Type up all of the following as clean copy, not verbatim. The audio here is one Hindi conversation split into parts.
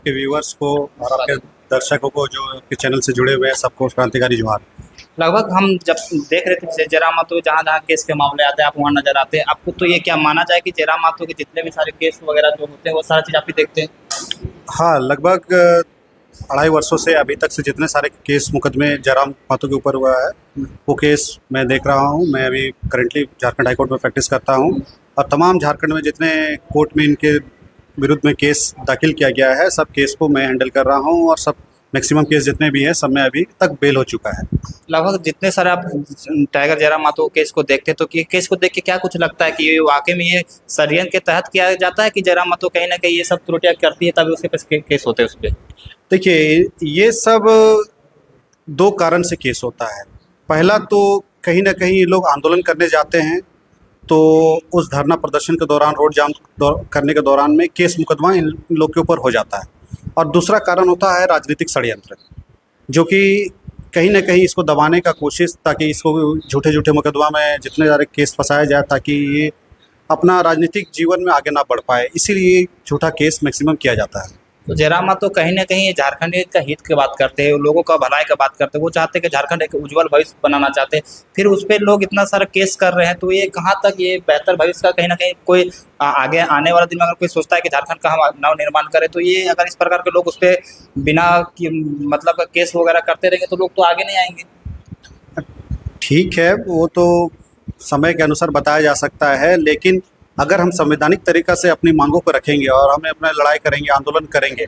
आपके व्यूअर्स को और आपके दर्शकों को जो आपके चैनल से जुड़े हुए हैं सबको क्रांतिकारी जोहार। लगभग हम जब देख रहे थे जैसे जयराम माथुर जहाँ जहाँ केस के मामले आते हैं आप वहाँ नजर आते हैं। आपको तो ये क्या माना जाए कि जयराम माथुर के जितने भी सारे केस वगैरह जो होते हैं वो सारा चीज़ आप ही देखते हैं? हाँ, लगभग 2.5 वर्षों से अभी तक से जितने सारे केस मुकदमे जयराम पातो के ऊपर हुआ है वो केस मैं देख रहा हूँ। मैं अभी करंटली झारखंड हाई कोर्ट में प्रैक्टिस करता हूँ और तमाम झारखंड में जितने कोर्ट में इनके विरुद्ध में केस दाखिल किया गया है सब केस को मैं हैंडल कर रहा हूँ और सब मैक्सिमम केस जितने भी हैं सब में अभी तक बेल हो चुका है। लगभग जितने सारे आप टाइगर जयराम माथुर केस को देखते हैं तो ये केस को देख के क्या कुछ लगता है कि ये वाकई में ये षड्यंत्र के तहत किया जाता है कि जयराम माथुर कहीं ना कहीं ये सब त्रुटियां करती है तभी उसके पास केस होते हैं उस पर? देखिए, ये सब 2 कारण से केस होता है। पहला तो कहीं न कहीं ये लोग आंदोलन करने जाते हैं तो उस धरना प्रदर्शन के दौरान रोड जाम करने के दौरान में केस मुकदमा इन लोग के ऊपर हो जाता है। और दूसरा कारण होता है राजनीतिक षड्यंत्र, जो कि कहीं न कहीं इसको दबाने का कोशिश ताकि इसको झूठे-झूठे मुकदमा में जितने सारे केस फँसाया जाए ताकि ये अपना राजनीतिक जीवन में आगे ना बढ़ पाए, इसीलिए झूठा केस मैक्सिमम किया जाता है। तो जयराम माथुर कहीं ना कहीं झारखंड का हित की बात करते हैं, लोगों का भलाई का बात करते हैं, वो चाहते हैं कि झारखंड एक उज्जवल भविष्य बनाना चाहते हैं। फिर उस पर लोग इतना सारा केस कर रहे हैं तो ये कहाँ तक ये बेहतर भविष्य का कहीं ना कहीं कोई आगे आने वाला दिन में अगर कोई सोचता है कि झारखंड का हम नव निर्माण करें तो ये अगर इस प्रकार के लोग उस पर बिना मतलब केस वगैरह करते रहेंगे तो लोग तो आगे नहीं आएंगे। ठीक है, वो तो समय के अनुसार बताया जा सकता है, लेकिन अगर हम संवैधानिक तरीक़ा से अपनी मांगों को रखेंगे और हमें अपना लड़ाई करेंगे, आंदोलन करेंगे,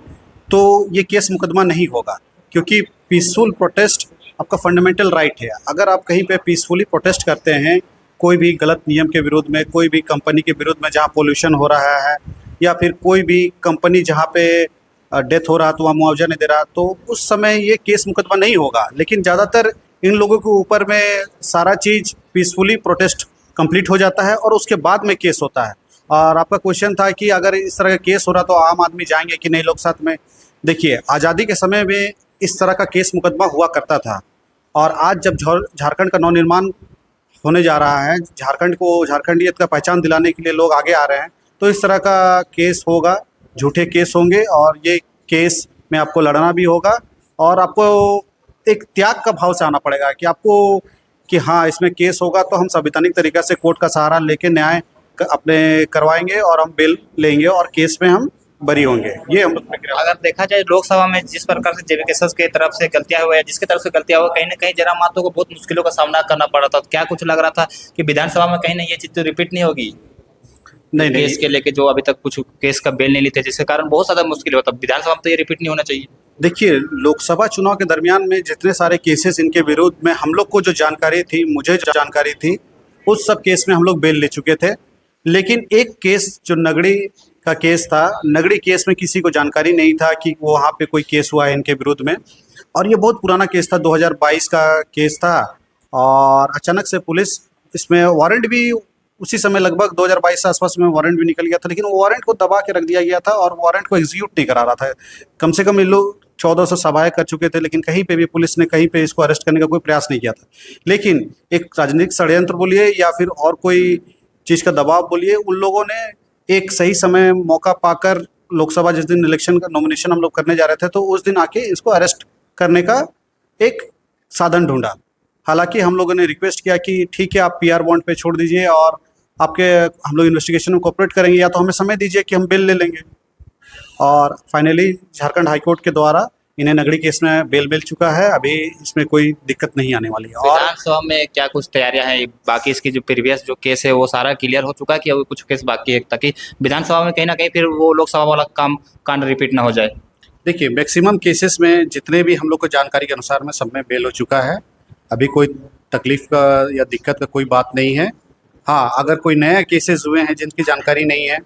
तो ये केस मुकदमा नहीं होगा, क्योंकि पीसफुल प्रोटेस्ट आपका फंडामेंटल राइट है। अगर आप कहीं पे पीसफुली प्रोटेस्ट करते हैं, कोई भी गलत नियम के विरोध में, कोई भी कंपनी के विरोध में जहाँ पॉल्यूशन हो रहा है या फिर कोई भी कंपनी जहाँ पे डेथ हो रहा तो वहाँ मुआवजा नहीं दे रहा, तो उस समय ये केस मुकदमा नहीं होगा। लेकिन ज़्यादातर इन लोगों के ऊपर में सारा चीज़ पीसफुली प्रोटेस्ट कंप्लीट हो जाता है और उसके बाद में केस होता है। और आपका क्वेश्चन था कि अगर इस तरह का केस हो रहा तो आम आदमी जाएंगे कि नहीं लोग साथ में। देखिए, आज़ादी के समय में इस तरह का केस मुकदमा हुआ करता था और आज जब झारखंड का नवनिर्माण होने जा रहा है, झारखंड को झारखंडियत का पहचान दिलाने के लिए लोग आगे आ रहे हैं, तो इस तरह का केस होगा, झूठे केस होंगे और ये केस में आपको लड़ना भी होगा और आपको एक त्याग का भाव से आना पड़ेगा कि आपको कि हाँ, इसमें केस होगा तो हम संवैधानिक तरीक़ा से कोर्ट का सहारा लेके न्याय अपने करवाएंगे और हम बेल लेंगे और केस में हम बरी होंगे। ये हम लोग प्रक्रिया। अगर देखा जाए लोकसभा में जिस प्रकार से जेबी केसस की तरफ से गलतियां हुई है, जिसकी तरफ से गलतियां हुई, कहीं ना कहीं जयराम माथुर को बहुत मुश्किलों का सामना करना पड़ा था। क्या कुछ लग रहा था कि विधानसभा में कहीं ना ये चीज तो रिपीट नहीं होगी? नहीं नहीं, केस के लेके जो अभी तक कुछ केस का बेल नहीं ली थे जिसके कारण बहुत ज्यादा मुश्किल होता, विधानसभा में तो ये रिपीट नहीं होना चाहिए। देखिए, लोकसभा चुनाव के दरमियान में जितने सारे केसेस इनके विरोध में हम लोग को जो जानकारी थी, मुझे जो जानकारी थी, उस सब केस में हम लोग बेल ले चुके थे। लेकिन एक केस जो नगड़ी का केस था, नगड़ी केस में किसी को जानकारी नहीं था कि वो वहाँ पे कोई केस हुआ है इनके विरुद्ध में और ये बहुत पुराना केस था, 2022 का केस था और अचानक से पुलिस इसमें वारंट भी उसी समय लगभग 2022 के आसपास में वारंट भी निकल गया था, लेकिन वो वारंट को दबा के रख दिया गया था और वारंट को एग्जीक्यूट नहीं करा रहा था। कम से कम ये लोग 1400 सभाएँ कर चुके थे, लेकिन कहीं पे भी पुलिस ने कहीं पे इसको अरेस्ट करने का कोई प्रयास नहीं किया था। लेकिन एक राजनीतिक षड्यंत्र बोलिए या फिर और कोई चीज़ का दबाव बोलिए, उन लोगों ने एक सही समय मौका पाकर लोकसभा जिस दिन इलेक्शन का नॉमिनेशन हम लोग करने जा रहे थे तो उस दिन आके इसको अरेस्ट करने का एक साधन ढूंढा। हालांकि हम लोगों ने रिक्वेस्ट किया कि ठीक है, आप पीआर बॉन्ड पे छोड़ दीजिए और आपके हम लोग इन्वेस्टिगेशन में कोऑपरेट करेंगे या तो हमें समय दीजिए कि हम बेल ले लेंगे। और फाइनली झारखंड हाई कोर्ट के द्वारा इन्हें नगड़ी केस में बेल मिल चुका है। अभी इसमें कोई दिक्कत नहीं आने वाली है। और विधानसभा में क्या कुछ तैयारियां हैं? बाकी इसकी जो प्रीवियस जो केस है वो सारा क्लियर हो चुका है कि अभी कुछ केस बाकी है ताकि विधानसभा में कहीं ना कहीं फिर वो लोकसभा वाला काम कांड रिपीट ना हो जाए? देखिए, मैक्सिमम केसेस में जितने भी हम लोग को जानकारी के अनुसार में सब में बेल हो चुका है। अभी कोई तकलीफ का या दिक्कत का कोई बात नहीं है। हाँ, अगर कोई नया केसेस हुए हैं जिनकी जानकारी नहीं है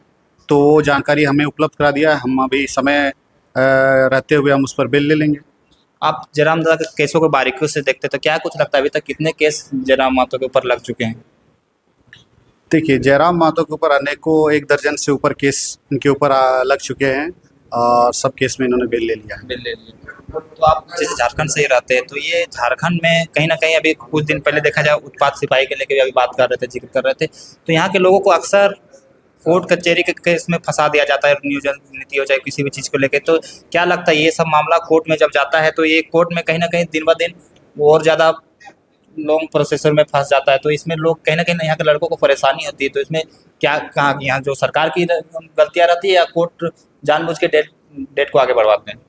तो वो जानकारी हमें उपलब्ध करा दिया है। हम अभी समय रहते हुए हम उस पर बेल ले लेंगे। आप जयराम दादा के केसों को बारीकियों से देखते तो क्या कुछ लगता है अभी तक कितने केस जयराम माथुर के ऊपर लग चुके हैं? देखिए, जयराम माथुर के ऊपर अनेकों 1 दर्जन से ऊपर केस इनके ऊपर लग चुके हैं और सब केस में इन्होंने बेल ले लिया है। बिल ले लिए। तो आप जैसे झारखंड से ही रहते हैं तो ये झारखंड में कहीं ना कहीं अभी कुछ दिन पहले देखा जाए उत्पाद सिपाही के लेके भी अभी बात कर रहे थे, जिक्र कर रहे थे, तो यहाँ के लोगों को अक्सर कोर्ट कचहरी के केस में फंसा दिया जाता है, नियोजन नीति हो चाहे किसी भी चीज़ को लेके। तो क्या लगता है ये सब मामला कोर्ट में जब जाता है तो ये कोर्ट में कहीं न कहीं दिन ब दिन और ज़्यादा लॉन्ग प्रोसेसर में फँस जाता है, तो इसमें लोग कहीं न कहीं यहाँ के लड़कों को परेशानी होती है। तो इसमें क्या कहाँ यहाँ जो सरकार की गलतियाँ रहती है या कोर्ट जानबूझ के डेट डेट को आगे बढ़वाते हैं?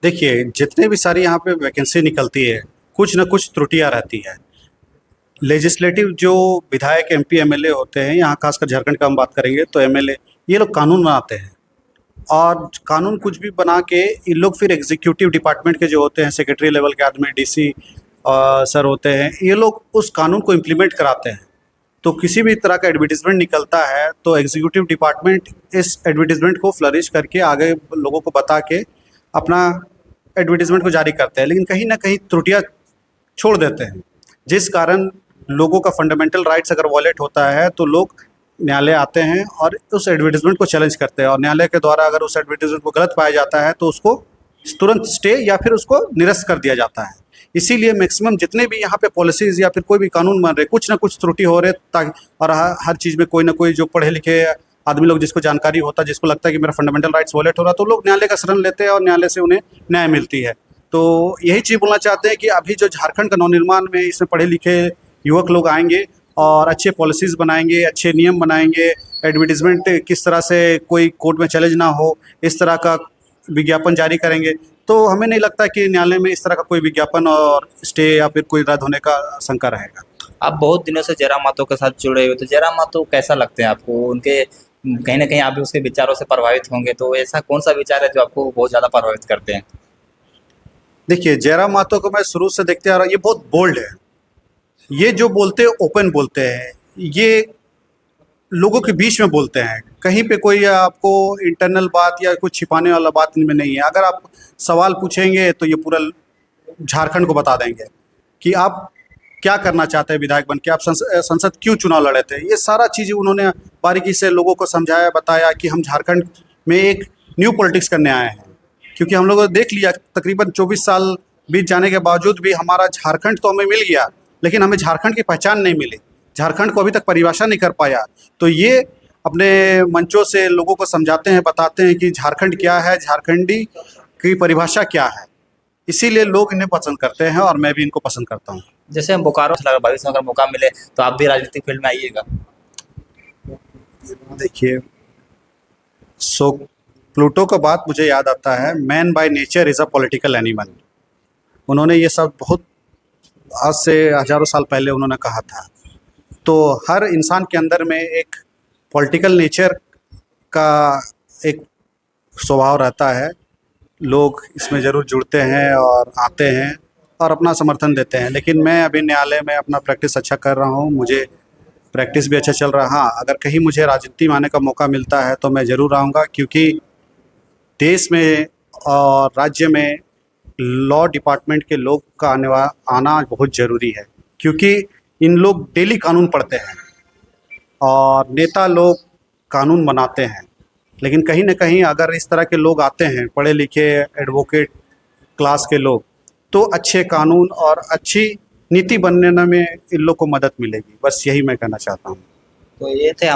देखिए, जितने भी सारी यहाँ पे वैकेंसी निकलती है, कुछ न कुछ त्रुटियाँ रहती है। लेजिस्लेटिव जो विधायक, एमपी, एमएलए होते हैं, यहाँ खासकर झारखंड का हम बात करेंगे तो एमएलए, ये लोग कानून बनाते हैं और कानून कुछ भी बना के ये लोग फिर एग्जीक्यूटिव डिपार्टमेंट के जो होते हैं, सेक्रेटरी लेवल के आदमी, डीसी सर होते हैं, ये लोग उस कानून को इम्प्लीमेंट कराते हैं। तो किसी भी तरह का एडवर्टीज़मेंट निकलता है तो एग्जीक्यूटिव डिपार्टमेंट इस एडवर्टीज़मेंट को फ्लरिश करके आगे लोगों को बता के अपना एडवर्टीज़मेंट को जारी करते हैं, लेकिन कहीं न कहीं त्रुटियाँ छोड़ देते हैं, जिस कारण लोगों का फंडामेंटल राइट्स अगर वॉयलेट होता है तो लोग न्यायालय आते हैं और उस एडवर्टीज़मेंट को चैलेंज करते हैं, और न्यायालय के द्वारा अगर उस एडवर्टीज़मेंट को गलत पाया जाता है तो उसको तुरंत स्टे या फिर उसको निरस्त कर दिया जाता है। इसीलिए मैक्सिमम जितने भी यहाँ पे पॉलिसीज़ या फिर कोई भी कानून बन रहे, कुछ ना कुछ त्रुटि हो रहे, ताकि और हर चीज़ में कोई ना कोई जो पढ़े लिखे आदमी लोग, जिसको जानकारी होता है, जिसको लगता है कि मेरा फंडामेंटल राइट्स वॉयलेट हो रहा है, तो लोग न्यायालय का शरण लेते हैं और न्यायालय से उन्हें न्याय मिलती है। तो यही चीज़ बोलना चाहते हैं कि अभी जो झारखंड का नवनिर्माण में इसमें पढ़े लिखे युवक लोग आएंगे और अच्छे पॉलिसीज़ बनाएंगे, अच्छे नियम बनाएंगे, एडवर्टीज़मेंट किस तरह से कोई कोर्ट में चैलेंज ना हो, इस तरह का विज्ञापन जारी करेंगे, तो हमें नहीं लगता कि न्यायालय में इस तरह का कोई विज्ञापन और स्टे या फिर कोई रद्द होने का शंका रहेगा। आप बहुत दिनों से जयराम मातो के साथ जुड़े हुए, तो जयराम मातो कैसा लगते हैं आपको? उनके कहीं न कहीं आप भी उसके विचारों से प्रभावित होंगे, तो ऐसा कौन-सा विचार है जो आपको बहुत ज़्यादा प्रभावित करते हैं? देखिए, जयराम मातो को मैं शुरू से देखते आ रहा हूँ, ये बहुत बोल्ड है। ये जो बोलते हैं ओपन बोलते हैं, ये लोगों के बीच में बोलते हैं, कहीं पे कोई आपको इंटरनल बात या कुछ छिपाने वाला बात इनमें नहीं है। अगर आप सवाल पूछेंगे तो ये पूरा झारखंड को बता देंगे कि आप क्या करना चाहते हैं विधायक बन के, आप संसद क्यों चुनाव लड़े थे। ये सारा चीज़ उन्होंने बारीकी से लोगों को समझाया, बताया कि हम झारखंड में एक न्यू पॉलिटिक्स करने आए हैं, क्योंकि हम लोगों ने देख लिया तकरीबन 24 साल बीत जाने के बावजूद भी हमारा झारखंड तो हमें मिल गया, लेकिन हमें झारखंड की पहचान नहीं मिली, झारखंड को अभी तक परिभाषा नहीं कर पाया। तो ये अपने मंचों से लोगों को समझाते हैं, बताते हैं कि झारखंड क्या है, झारखंडी की परिभाषा क्या है। इसीलिए लोग इन्हें पसंद करते हैं और मैं भी इनको पसंद करता हूँ। जैसे हम बोकारो से, अगर भविष्य में अगर मौका मिले तो आप भी राजनीतिक फील्ड में आइएगा? देखिए, सो प्लूटो का बात मुझे याद आता है, man by nature is a political animal. उन्होंने ये सब बहुत आज से हज़ारों साल पहले उन्होंने कहा था। तो हर इंसान के अंदर में एक पॉलिटिकल नेचर का एक स्वभाव रहता है। लोग इसमें ज़रूर जुड़ते हैं और आते हैं और अपना समर्थन देते हैं, लेकिन मैं अभी न्यायालय में अपना प्रैक्टिस अच्छा कर रहा हूँ, मुझे प्रैक्टिस भी अच्छा चल रहा है। हाँ, अगर कहीं मुझे राजनीति में आने का मौका मिलता है तो मैं ज़रूर आऊँगा, क्योंकि देश में और राज्य में लॉ डिपार्टमेंट के लोग का आना बहुत ज़रूरी है, क्योंकि इन लोग डेली कानून पढ़ते हैं और नेता लोग कानून बनाते हैं। लेकिन कहीं न कहीं अगर इस तरह के लोग आते हैं, पढ़े लिखे एडवोकेट क्लास के लोग, तो अच्छे कानून और अच्छी नीति बनने में इन लोग को मदद मिलेगी। बस यही मैं कहना चाहता हूँ। तो ये थे